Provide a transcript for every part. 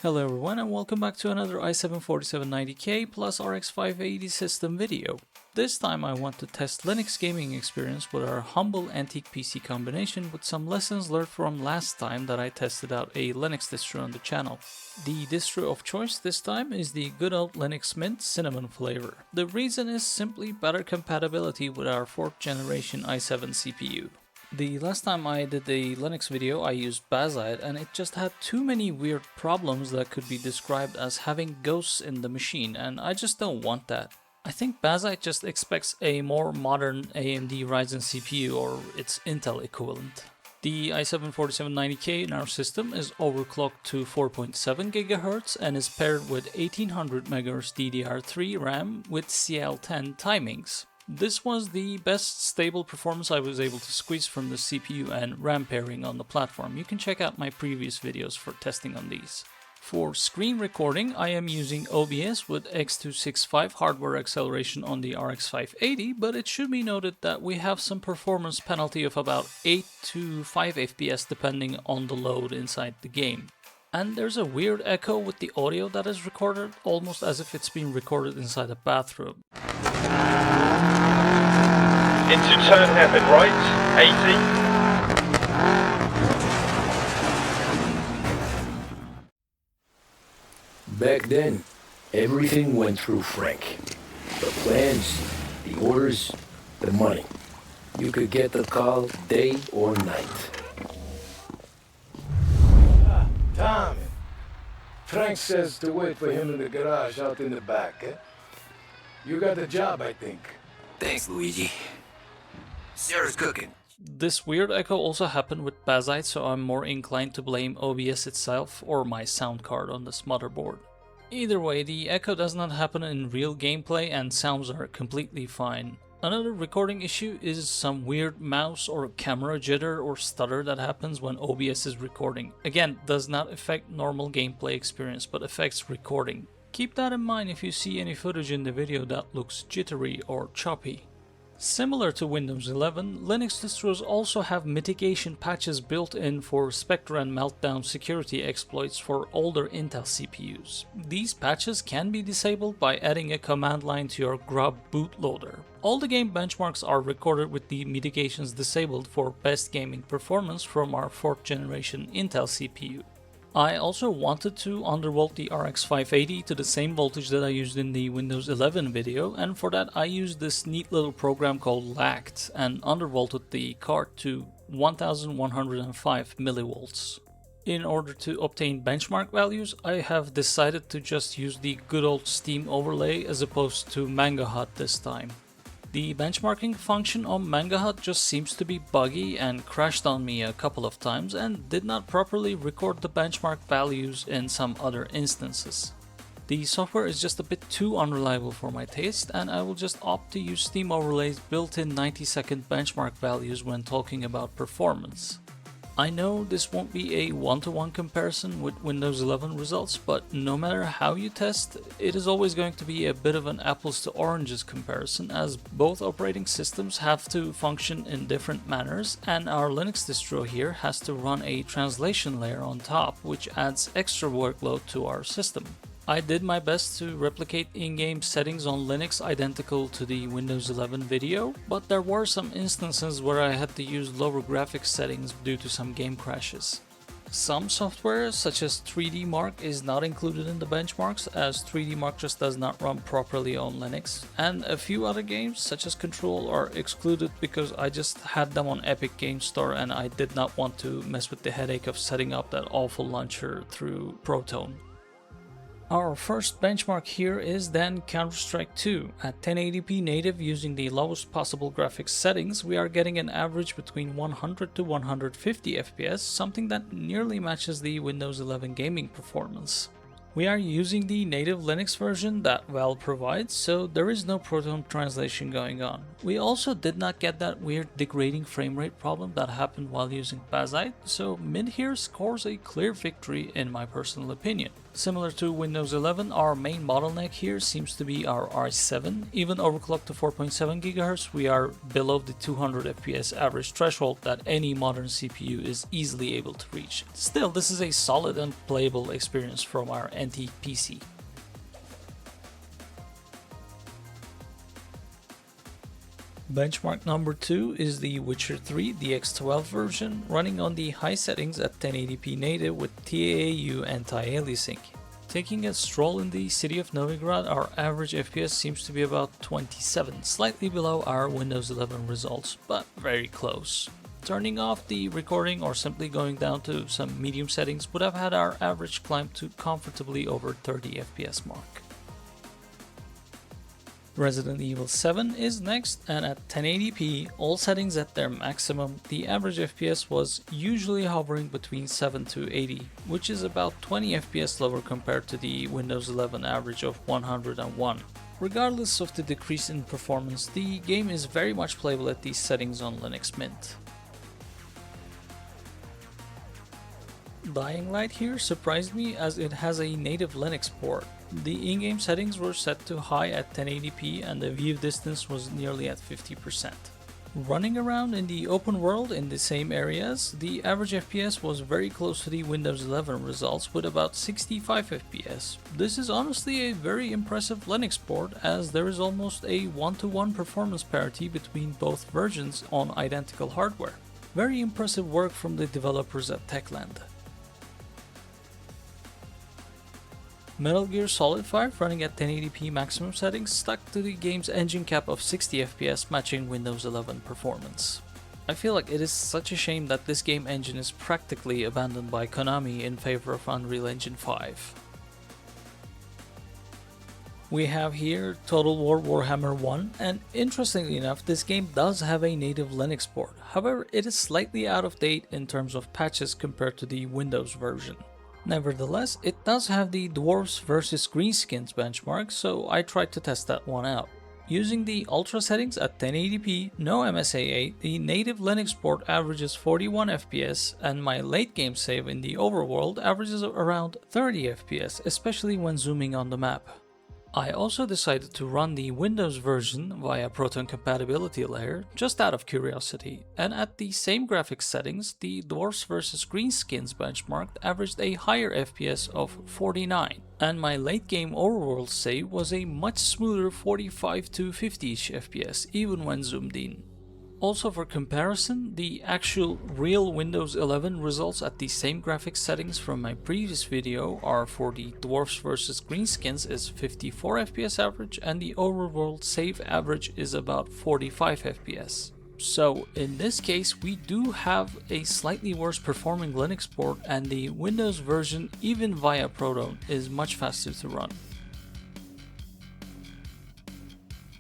Hello everyone and welcome back to another i7-4790K plus RX 580 system video. This time I want to test Linux gaming experience with our humble antique PC combination with some lessons learned from last time that I tested out a Linux distro on the channel. The distro of choice this time is the good old Linux Mint cinnamon flavor. The reason is simply better compatibility with our 4th generation i7 CPU. The last time I did the Linux video I used Bazzite and it just had too many weird problems that could be described as having ghosts in the machine, and I just don't want that. I think Bazzite just expects a more modern AMD Ryzen CPU or its Intel equivalent. The i7-4790K in our system is overclocked to 4.7 GHz and is paired with 1800 MHz DDR3 RAM with CL10 timings. This was the best stable performance I was able to squeeze from the CPU and RAM pairing on the platform. You can check out my previous videos for testing on these. For screen recording, I am using OBS with X265 hardware acceleration on the RX 580, but it should be noted that we have some performance penalty of about 8 to 5 FPS depending on the load inside the game. And there's a weird echo with the audio that is recorded, almost as if it's being recorded inside a bathroom. Into turn hairpin right, 80. Back then, everything went through Frank. The plans, the orders, the money. You could get the call day or night. Tommy, Frank says to wait for him in the garage out in the back, eh? You got the job, I think. Thanks, Luigi. Sarah's cooking. This weird echo also happened with Bazzite, so I'm more inclined to blame OBS itself or my sound card on this motherboard. Either way, the echo does not happen in real gameplay and sounds are completely fine. Another recording issue is some weird mouse or camera jitter or stutter that happens when OBS is recording. Again, does not affect normal gameplay experience but affects recording. Keep that in mind if you see any footage in the video that looks jittery or choppy. Similar to Windows 11, Linux distros also have mitigation patches built in for Spectre and Meltdown security exploits for older Intel CPUs. These patches can be disabled by adding a command line to your grub bootloader. All the game benchmarks are recorded with the mitigations disabled for best gaming performance from our 4th generation Intel CPU. I also wanted to undervolt the RX 580 to the same voltage that I used in the Windows 11 video, and for that I used this neat little program called LACT and undervolted the card to 1105 millivolts. In order to obtain benchmark values, I have decided to just use the good old Steam overlay as opposed to MangaHut this time. The benchmarking function on MangaHut just seems to be buggy and crashed on me a couple of times and did not properly record the benchmark values in some other instances. The software is just a bit too unreliable for my taste, and I will just opt to use Steam Overlay's built-in 90-second benchmark values when talking about performance. I know this won't be a one-to-one comparison with Windows 11 results, but no matter how you test, it is always going to be a bit of an apples to oranges comparison, as both operating systems have to function in different manners, and our Linux distro here has to run a translation layer on top, which adds extra workload to our system. I did my best to replicate in-game settings on Linux identical to the Windows 11 video, but there were some instances where I had to use lower graphics settings due to some game crashes. Some software, such as 3D Mark, is not included in the benchmarks, as 3D Mark just does not run properly on Linux, and a few other games, such as Control, are excluded because I just had them on Epic Games Store and I did not want to mess with the headache of setting up that awful launcher through Proton. Our first benchmark here is then Counter-Strike 2. At 1080p native using the lowest possible graphics settings, we are getting an average between 100 to 150 FPS, something that nearly matches the Windows 11 gaming performance. We are using the native Linux version that Valve provides, so there is no Proton translation going on. We also did not get that weird degrading frame rate problem that happened while using Bazzite, so mid here scores a clear victory in my personal opinion. Similar to Windows 11, our main bottleneck here seems to be our i7. Even overclocked to 4.7 GHz, we are below the 200 FPS average threshold that any modern CPU is easily able to reach. Still, this is a solid and playable experience from our NT PC. Benchmark number 2 is the Witcher 3 DX12 version, running on the high settings at 1080p native with TAAU anti-aliasing. Taking a stroll in the city of Novigrad, our average FPS seems to be about 27, slightly below our Windows 11 results, but very close. Turning off the recording or simply going down to some medium settings would have had our average climb to comfortably over 30 FPS mark. Resident Evil 7 is next, and at 1080p, all settings at their maximum, the average FPS was usually hovering between 7 to 80, which is about 20 FPS lower compared to the Windows 11 average of 101. Regardless of the decrease in performance, the game is very much playable at these settings on Linux Mint. Dying Light here surprised me as it has a native Linux port. The in-game settings were set to high at 1080p and the view distance was nearly at 50%. Running around in the open world in the same areas, the average FPS was very close to the Windows 11 results with about 65 FPS. This is honestly a very impressive Linux port, as there is almost a 1-to-1 performance parity between both versions on identical hardware. Very impressive work from the developers at Techland. Metal Gear Solid 5 running at 1080p maximum settings stuck to the game's engine cap of 60 FPS, matching Windows 11 performance. I feel like it is such a shame that this game engine is practically abandoned by Konami in favor of Unreal Engine 5. We have here Totalwar Warhammer 1, and interestingly enough, this game does have a native Linux port. However, it is slightly out of date in terms of patches compared to the Windows version. Nevertheless, it does have the Dwarves vs Greenskins benchmark, so I tried to test that one out. Using the Ultra settings at 1080p, no MSAA, the native Linux port averages 41 FPS, and my late game save in the overworld averages around 30 FPS, especially when zooming on the map. I also decided to run the Windows version via Proton compatibility layer, just out of curiosity, and at the same graphics settings, the Dwarfs vs Greenskins benchmark averaged a higher FPS of 49, and my late game overworld save was a much smoother 45 to 50ish FPS, even when zoomed in. Also for comparison, the actual real Windows 11 results at the same graphics settings from my previous video are for the Dwarfs vs Greenskins is 54 FPS average, and the overworld save average is about 45 FPS. So in this case, we do have a slightly worse performing Linux port, and the Windows version, even via Proton, is much faster to run.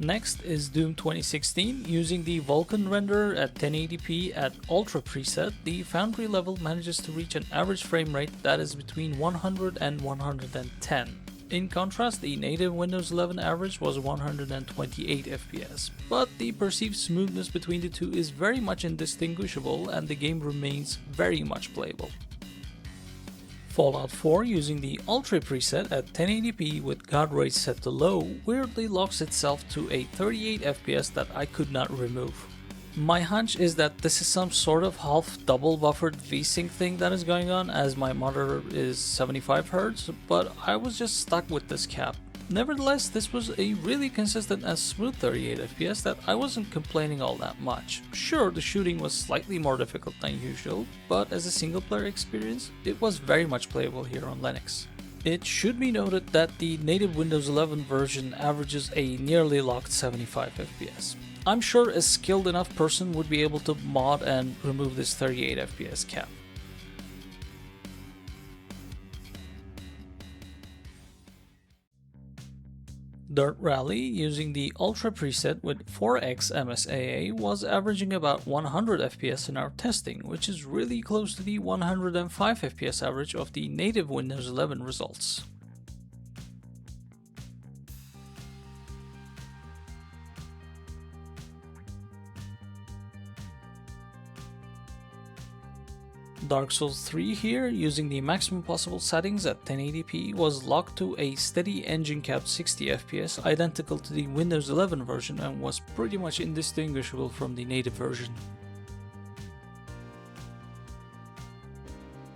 Next is Doom 2016. Using the Vulkan renderer at 1080p at Ultra preset, the Foundry level manages to reach an average frame rate that is between 100 and 110. In contrast, the native Windows 11 average was 128 FPS, but the perceived smoothness between the two is very much indistinguishable and the game remains very much playable. Fallout 4 using the Ultra preset at 1080p with God rate set to low weirdly locks itself to a 38 FPS that I could not remove. My hunch is that this is some sort of half double buffered VSync thing that is going on, as my monitor is 75Hz, but I was just stuck with this cap. Nevertheless, this was a really consistent and smooth 38 FPS that I wasn't complaining all that much. Sure, the shooting was slightly more difficult than usual, but as a single player experience, it was very much playable here on Linux. It should be noted that the native Windows 11 version averages a nearly locked 75 FPS. I'm sure a skilled enough person would be able to mod and remove this 38 FPS cap. Dirt Rally using the Ultra preset with 4x MSAA was averaging about 100 FPS in our testing, which is really close to the 105 FPS average of the native Windows 11 results. Dark Souls 3 here, using the maximum possible settings at 1080p, was locked to a steady engine capped 60 FPS, identical to the Windows 11 version, and was pretty much indistinguishable from the native version.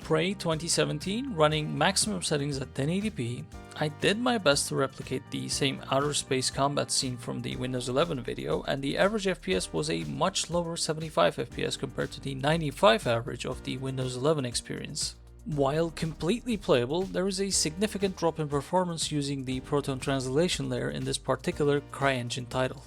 Prey 2017, running maximum settings at 1080p, I did my best to replicate the same outer space combat scene from the Windows 11 video, and the average FPS was a much lower 75 FPS compared to the 95 average of the Windows 11 experience. While completely playable, there is a significant drop in performance using the Proton translation layer in this particular CryEngine title.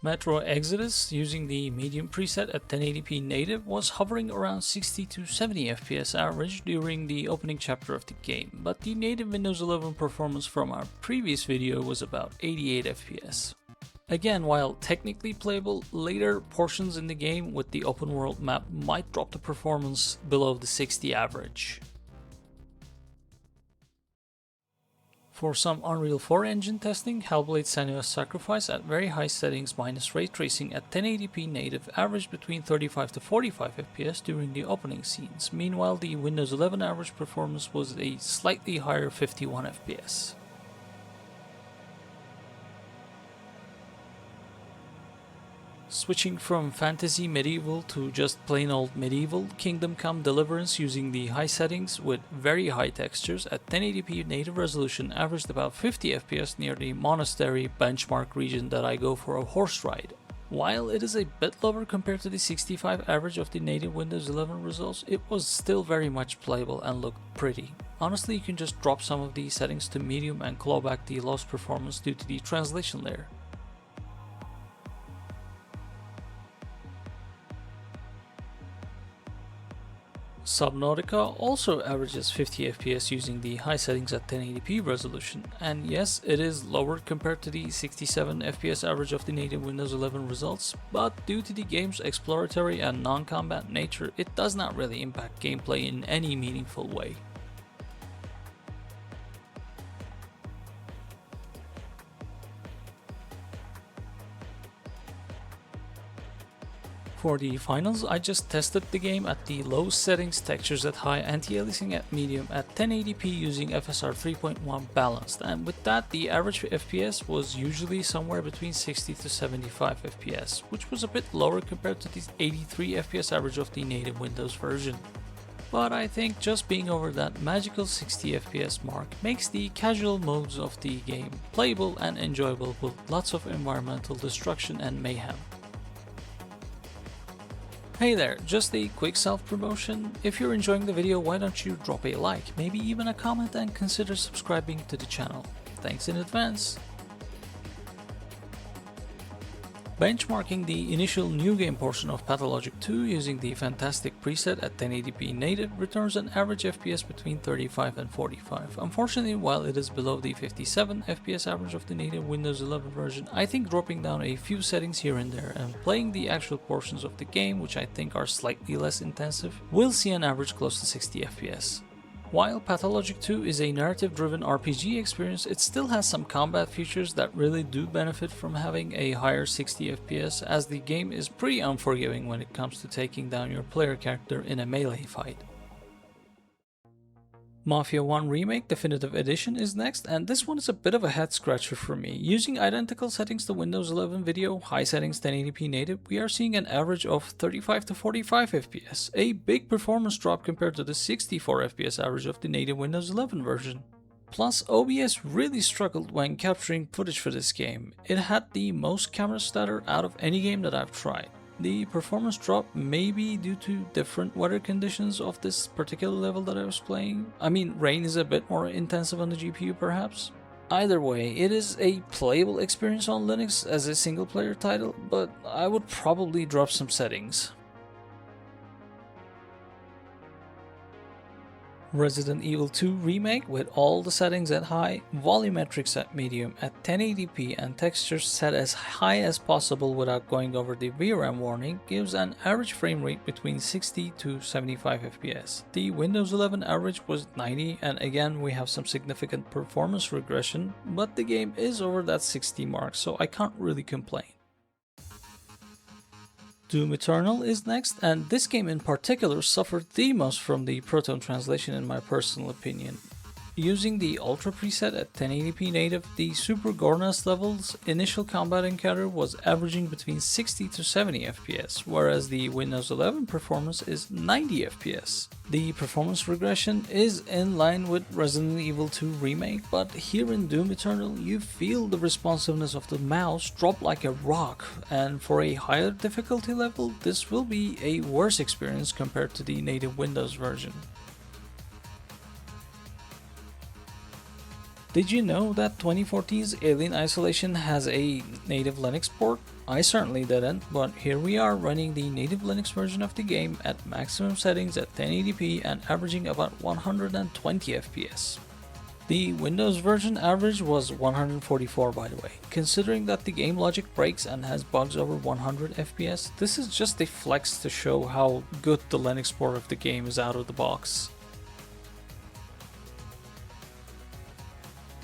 Metro Exodus, using the medium preset at 1080p native, was hovering around 60 to 70 FPS average during the opening chapter of the game, but the native Windows 11 performance from our previous video was about 88 FPS. Again, while technically playable, later portions in the game with the open world map might drop the performance below the 60 average. For some Unreal 4 engine testing, Hellblade Senua's Sacrifice at very high settings minus ray tracing at 1080p native averaged between 35 to 45 FPS during the opening scenes. Meanwhile, the Windows 11 average performance was a slightly higher 51 FPS. Switching from fantasy medieval to just plain old medieval, Kingdom Come Deliverance using the high settings with very high textures at 1080p native resolution averaged about 50 FPS near the monastery benchmark region that I go for a horse ride. While it is a bit lower compared to the 65 average of the native Windows 11 results, it was still very much playable and looked pretty. Honestly, you can just drop some of these settings to medium and claw back the lost performance due to the translation layer. Subnautica also averages 50 FPS using the high settings at 1080p resolution, and yes, it is lower compared to the 67 FPS average of the native Windows 11 results, but due to the game's exploratory and non-combat nature, it does not really impact gameplay in any meaningful way. For the finals, I just tested the game at the low settings, textures at high, anti-aliasing at medium at 1080p using FSR 3.1 balanced, and with that the average FPS was usually somewhere between 60 to 75 FPS, which was a bit lower compared to the 83 FPS average of the native Windows version. But I think just being over that magical 60 FPS mark makes the casual modes of the game playable and enjoyable with lots of environmental destruction and mayhem. Hey there, just a quick self-promotion. If you're enjoying the video, why don't you drop a like, maybe even a comment, and consider subscribing to the channel. Thanks in advance. Benchmarking the initial new game portion of Pathologic 2 using the fantastic preset at 1080p native returns an average FPS between 35 and 45. Unfortunately, while it is below the 57 FPS average of the native Windows 11 version, I think dropping down a few settings here and there and playing the actual portions of the game, which I think are slightly less intensive, will see an average close to 60 FPS. While Pathologic 2 is a narrative-driven RPG experience, it still has some combat features that really do benefit from having a higher 60 FPS, as the game is pretty unforgiving when it comes to taking down your player character in a melee fight. Mafia 1 Remake Definitive Edition is next, and this one is a bit of a head scratcher for me. Using identical settings to Windows 11 video, high settings 1080p native, we are seeing an average of 35 to 45 FPS, a big performance drop compared to the 64 FPS average of the native Windows 11 version. Plus, OBS really struggled when capturing footage for this game. It had the most camera stutter out of any game that I've tried. The performance drop may be due to different weather conditions of this particular level that I was playing. I mean, rain is a bit more intensive on the GPU perhaps. Either way, it is a playable experience on Linux as a single player title, but I would probably drop some settings. Resident Evil 2 Remake with all the settings at high, volumetrics at medium, at 1080p and textures set as high as possible without going over the VRAM warning gives an average frame rate between 60 to 75 FPS. The Windows 11 average was 90, and again we have some significant performance regression, but the game is over that 60 mark, so I can't really complain. Doom Eternal is next, and this game in particular suffered the most from the Proton translation in my personal opinion. Using the Ultra preset at 1080p native, the Super Gornas level's initial combat encounter was averaging between 60 to 70 FPS, whereas the Windows 11 performance is 90 FPS. The performance regression is in line with Resident Evil 2 Remake, but here in Doom Eternal you feel the responsiveness of the mouse drop like a rock, and for a higher difficulty level this will be a worse experience compared to the native Windows version. Did you know that 2014's Alien Isolation has a native Linux port? I certainly didn't, but here we are running the native Linux version of the game at maximum settings at 1080p and averaging about 120 FPS. The Windows version average was 144 by the way. Considering that the game logic breaks and has bugs over 100 FPS, this is just a flex to show how good the Linux port of the game is out of the box.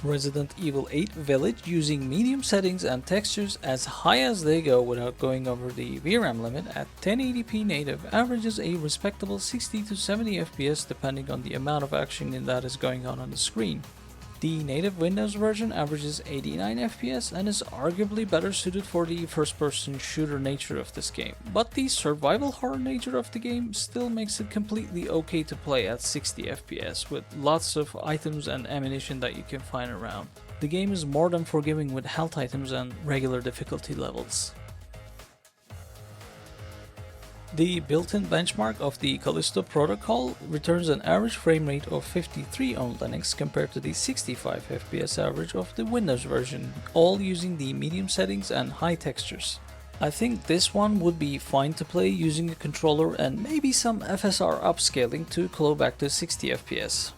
Resident Evil 8 Village, using medium settings and textures as high as they go without going over the VRAM limit at 1080p native, averages a respectable 60 to 70 FPS depending on the amount of action that is going on the screen. The native Windows version averages 89 FPS and is arguably better suited for the first-person shooter nature of this game, but the survival horror nature of the game still makes it completely okay to play at 60 FPS with lots of items and ammunition that you can find around. The game is more than forgiving with health items and regular difficulty levels. The built-in benchmark of the Callisto Protocol returns an average frame rate of 53 on Linux compared to the 65 FPS average of the Windows version, all using the medium settings and high textures. I think this one would be fine to play using a controller and maybe some FSR upscaling to claw back to 60 FPS.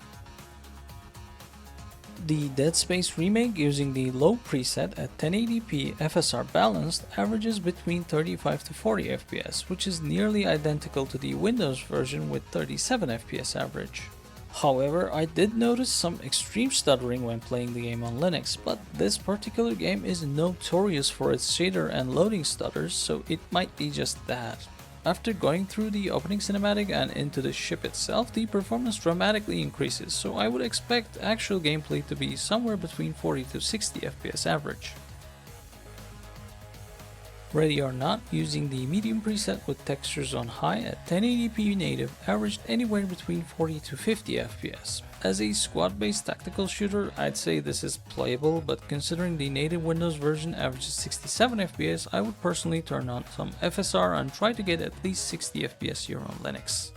The Dead Space remake, using the low preset at 1080p FSR balanced, averages between 35 to 40 FPS, which is nearly identical to the Windows version with 37 FPS average. However, I did notice some extreme stuttering when playing the game on Linux, but this particular game is notorious for its shader and loading stutters, so it might be just that. After going through the opening cinematic and into the ship itself, the performance dramatically increases, so I would expect actual gameplay to be somewhere between 40 to 60 FPS average. Ready or Not, using the medium preset with textures on high at 1080p native, averaged anywhere between 40 to 50 FPS. As a squad-based tactical shooter, I'd say this is playable, but considering the native Windows version averages 67 FPS, I would personally turn on some FSR and try to get at least 60 FPS here on Linux.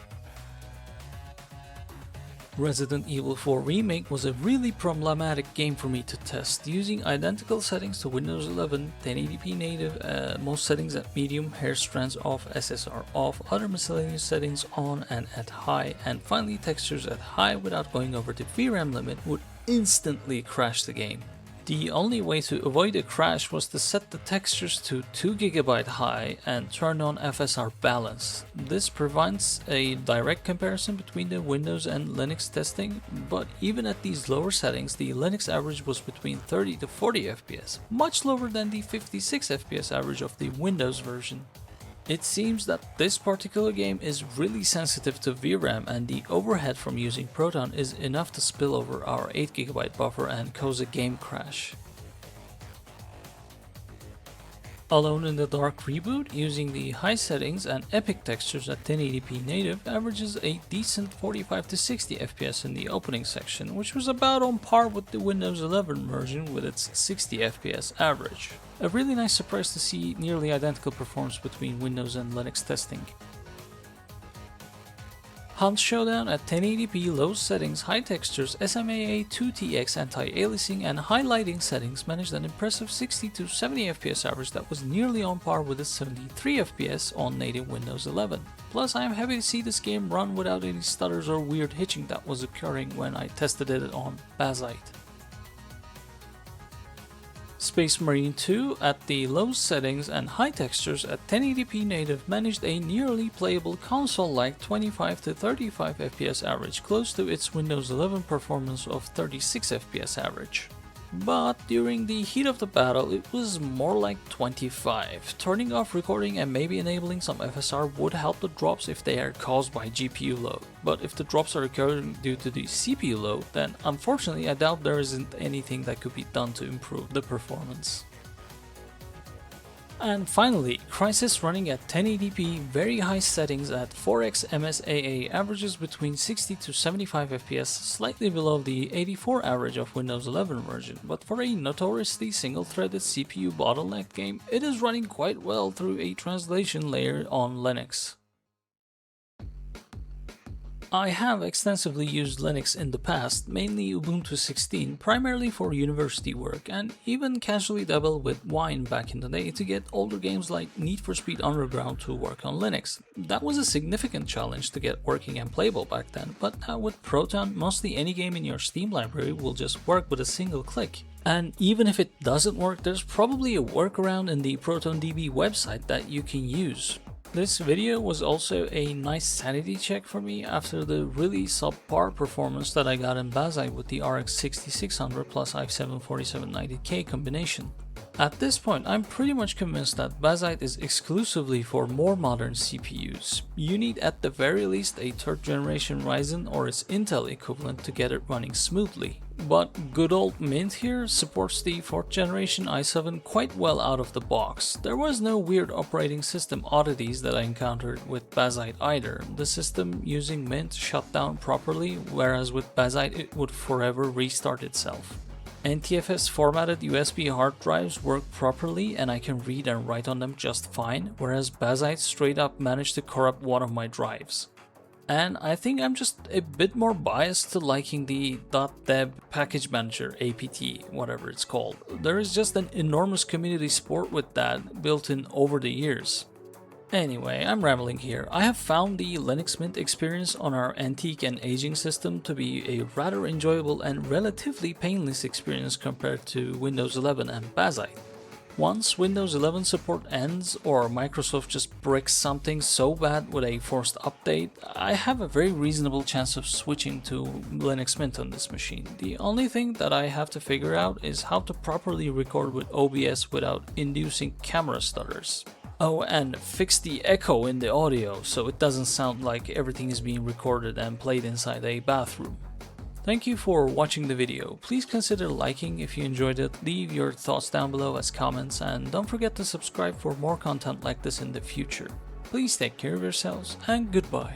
Resident Evil 4 Remake was a really problematic game for me to test, using identical settings to Windows 11, 1080p native, most settings at medium, hair strands off, SSR off, other miscellaneous settings on and at high, and finally textures at high without going over the VRAM limit would instantly crash the game. The only way to avoid a crash was to set the textures to 2GB high and turn on FSR balance. This prevents a direct comparison between the Windows and Linux testing, but even at these lower settings, the Linux average was between 30 to 40 FPS, much lower than the 56 FPS average of the Windows version. It seems that this particular game is really sensitive to VRAM, and the overhead from using Proton is enough to spill over our 8GB buffer and cause a game crash. Alone in the Dark Reboot, using the high settings and epic textures at 1080p native, averages a decent 45 to 60 FPS in the opening section, which was about on par with the Windows 11 version with its 60 FPS average. A really nice surprise to see nearly identical performance between Windows and Linux testing. Hunt Showdown at 1080p low settings, high textures, SMAA 2TX anti-aliasing and highlighting settings managed an impressive 60 to 70 FPS average that was nearly on par with the 73 FPS on native Windows 11. Plus, I am happy to see this game run without any stutters or weird hitching that was occurring when I tested it on Bazzite. Space Marine 2 at the low settings and high textures at 1080p native managed a nearly playable console-like 25 to 35 FPS average, close to its Windows 11 performance of 36 FPS average. but during the heat of the battle it was more like 25. Turning off recording and maybe enabling some FSR would help the drops if they are caused by GPU load, but if the drops are occurring due to the CPU load, then unfortunately I doubt there isn't anything that could be done to improve the performance. And finally, Crysis running at 1080p, very high settings at 4x MSAA averages between 60 to 75 FPS, slightly below the 84 average of Windows 11 version, but for a notoriously single-threaded CPU bottleneck game, it is running quite well through a translation layer on Linux. I have extensively used Linux in the past, mainly Ubuntu 16, primarily for university work, and even casually dabbled with Wine back in the day to get older games like Need for Speed Underground to work on Linux. That was a significant challenge to get working and playable back then, but now with Proton, mostly any game in your Steam library will just work with a single click. And even if it doesn't work, there's probably a workaround in the ProtonDB website that you can use. This video was also a nice sanity check for me after the really subpar performance that I got in Bazzite with the RX 6600 plus i7 4790K combination. At this point, I'm pretty much convinced that Bazzite is exclusively for more modern CPUs. You need at the very least a 3rd generation Ryzen or its Intel equivalent to get it running smoothly. But good old Mint here supports the 4th generation i7 quite well out of the box. There was no weird operating system oddities that I encountered with Bazzite either. The system using Mint shut down properly, whereas with Bazzite it would forever restart itself. NTFS formatted USB hard drives work properly and I can read and write on them just fine, whereas Bazzite straight up managed to corrupt one of my drives. And I think I'm just a bit more biased to liking the .deb package manager, APT, whatever it's called. There is just an enormous community support with that built in over the years. Anyway, I'm rambling here. I have found the Linux Mint experience on our antique and aging system to be a rather enjoyable and relatively painless experience compared to Windows 11 and Bazzite. Once Windows 11 support ends or Microsoft just bricks something so bad with a forced update, I have a very reasonable chance of switching to Linux Mint on this machine. The only thing that I have to figure out is how to properly record with OBS without inducing camera stutters. Oh, and fix the echo in the audio so it doesn't sound like everything is being recorded and played inside a bathroom. Thank you for watching the video. Please consider liking if you enjoyed it, leave your thoughts down below as comments, and don't forget to subscribe for more content like this in the future. Please take care of yourselves, and goodbye.